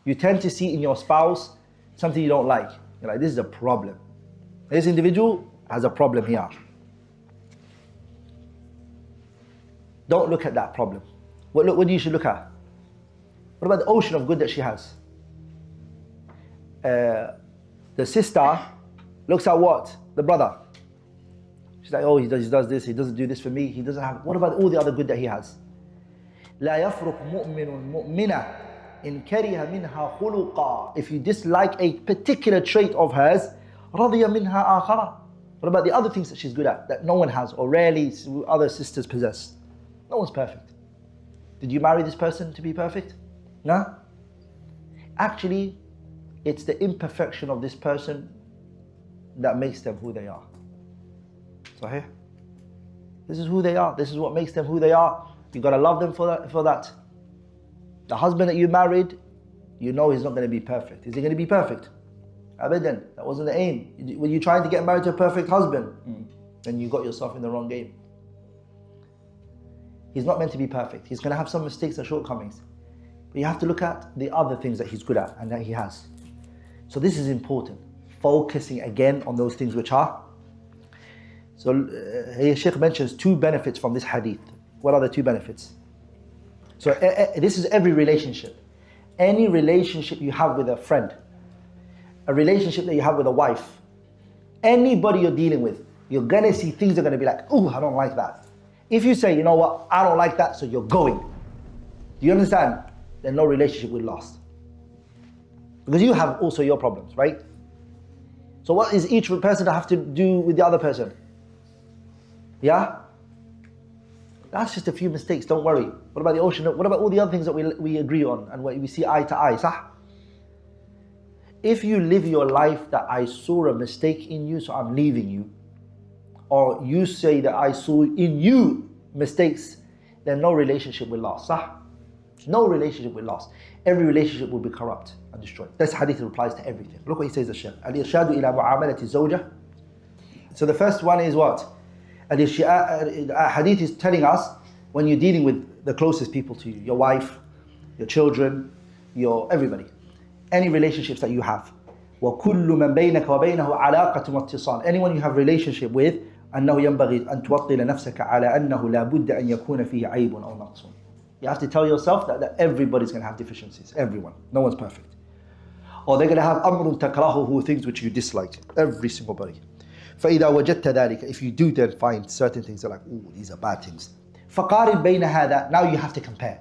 You tend to see in your spouse something you don't like. You're like, this is a problem. This individual has a problem here. Don't look at that problem. What you should look at? What about the ocean of good that she has? The sister looks at what? The brother. She's like, oh, he does this, he doesn't do this for me, he doesn't have... What about all the other good that he has? لا يفرق مؤمن مؤمنة إن كره منها خلقا. If you dislike a particular trait of hers, رضي منها آخرة. What about the other things that she's good at, that no one has, or rarely other sisters possess? No one's perfect. Did you marry this person to be perfect? No? Actually, it's the imperfection of this person that makes them who they are. Sahih? This is who they are. This is what makes them who they are. You got to love them for that. The husband that you married, you know he's not going to be perfect. Is he going to be perfect? Abadan. That wasn't the aim. When you're trying to get married to a perfect husband, then you got yourself in the wrong game. He's not meant to be perfect. He's going to have some mistakes and shortcomings. But you have to look at the other things that he's good at and that he has. So this is important. Focusing again on those things which are. So here Sheikh mentions 2 benefits from this hadith. What are the 2 benefits? So this is every relationship. Any relationship you have with a friend, a relationship that you have with a wife, anybody you're dealing with, you're going to see things that are going to be like, oh, I don't like that. If you say, you know what, I don't like that, so you're going. Do you understand? Then no relationship will last. Because you have also your problems, right? So what is each person have to do with the other person? Yeah? That's just a few mistakes, don't worry. What about the ocean? What about all the other things that we agree on and what we see eye to eye? Sah? If you live your life that I saw a mistake in you, so I'm leaving you, or you say that I saw in you mistakes, then no relationship will last. Sah? No relationship will last. Every relationship will be corrupt and destroyed. This hadith applies to everything. Look what he says, the Sheikh. Al-irshadu ila mu'amalati zawjah. So the first one is what? Hadith is telling us when you're dealing with the closest people to you, your wife, your children, your everybody, any relationships that you have. وَكُلُّ مَنْ بَيْنَكَ وَبَيْنَهُ عَلَاقَةٌ وَاتِّصَالٌ. Anyone you have relationship with, أَنَّهُ يَنْبَغِي أَنْ تُوَطِّلَ نَفْسَكَ عَلَى أَنَّهُ لَا بُدَّ أَنْ يَكُونَ فِيهِ عَيْبٌ أَوْ نَقْصٌ. You have to tell yourself that everybody's going to have deficiencies. Everyone. No one's perfect. Or they're going to have أَمْرٌ تَكْرَهُهُ, things which you dislike. Every single body. فإذا وجدت ذلك, if you do then find certain things that are like, ooh, these are bad things. فقارن بين هذا, now you have to compare.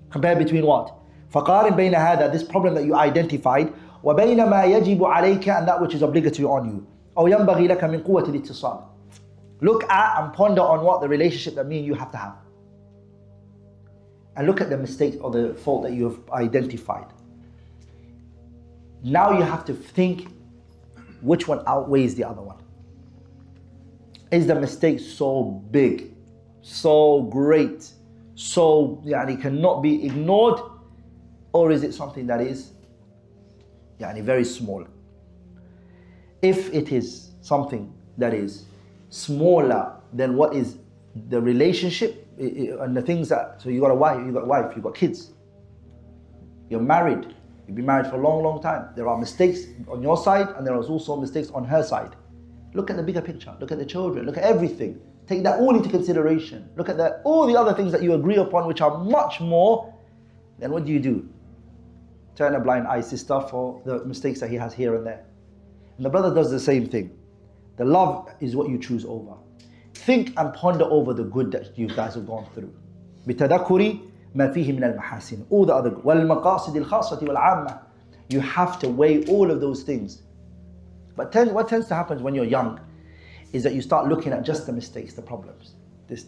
Compare between what? فقارن بين هذا, this problem that you identified, وبين ما يجب عليك, and that which is obligatory on you. أو ينبغي لك من قوة الاتصال. Look at and ponder on what the relationship that me and you have to have. And look at the mistake or the fault that you have identified. Now you have to think which one outweighs the other one. Is the mistake so big, so great, so cannot be ignored, or is it something that is very small? If it is something that is smaller than what is the relationship and the things that, so you got a wife, you got kids, you're married, you've been married for a long, long time. There are mistakes on your side and there are also mistakes on her side. Look at the bigger picture, look at the children, look at everything. Take that all into consideration. Look at all the other things that you agree upon which are much more. Then what do? Turn a blind eye, sister, for the mistakes that he has here and there. And the brother does the same thing. The love is what you choose over. Think and ponder over the good that you guys have gone through. بِتَذَكُرِ مَا فِيهِ مِنَ الْمَحَاسِنِ. All the other good. وَالْمَقَاصِدِ الْخَاصَّةِ وَالْعَامَّةِ. You have to weigh all of those things. But what tends to happen when you're young is that you start looking at just the mistakes, the problems. This.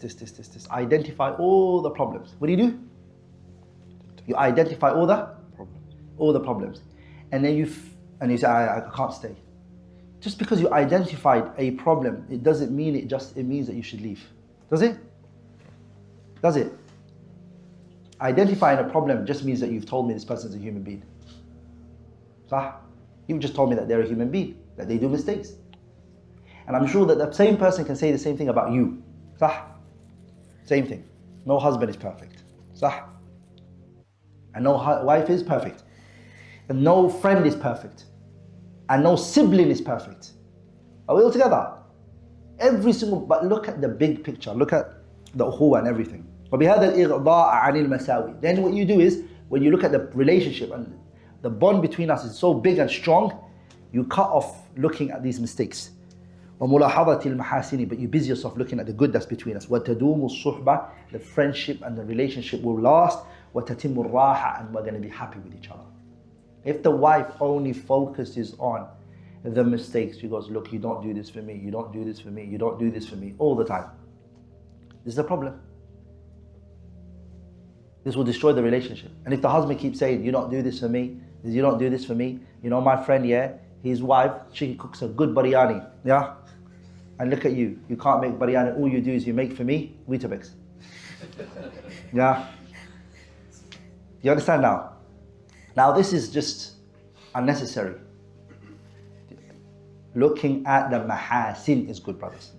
Identify all the problems. What do? You identify all the problems. And then you say, I can't stay. Just because you identified a problem, it doesn't mean it means that you should leave. Does it? Does it? Identifying a problem just means that you've told me this person's a human being. Sah? You've just told me that they're a human being, that they do mistakes. And I'm sure that the same person can say the same thing about you. Sah? Same thing. No husband is perfect. Sah? And no wife is perfect. And no friend is perfect. And no sibling is perfect. Are we all together? Every single, but look at the big picture. Look at the ukhuwa and everything. وَبِهَذَا الْإِغْضَاءَ عَنِ الْمَسَاوِي. Then what you do is, when you look at the relationship and the bond between us is so big and strong, you cut off looking at these mistakes. وَمُلَاحَظَةِ الْمَحَاسِنِ. But you busy yourself looking at the good that's between us. وَتَدُومُ الصُّحْبَةِ. The friendship and the relationship will last. وَتَتِمُّ الرَّاحَةِ. And we're going to be happy with each other. If the wife only focuses on the mistakes, she goes, look, you don't do this for me, you don't do this for me, you don't do this for me, all the time. This is a problem. This will destroy the relationship. And if the husband keeps saying, you don't do this for me, you don't do this for me, you know my friend, yeah, his wife, she cooks a good biryani, yeah? And look at you, you can't make biryani, all you do is you make for me Weetabix. Yeah? You understand now? Now this is just unnecessary. Looking at the mahasin is good, brothers.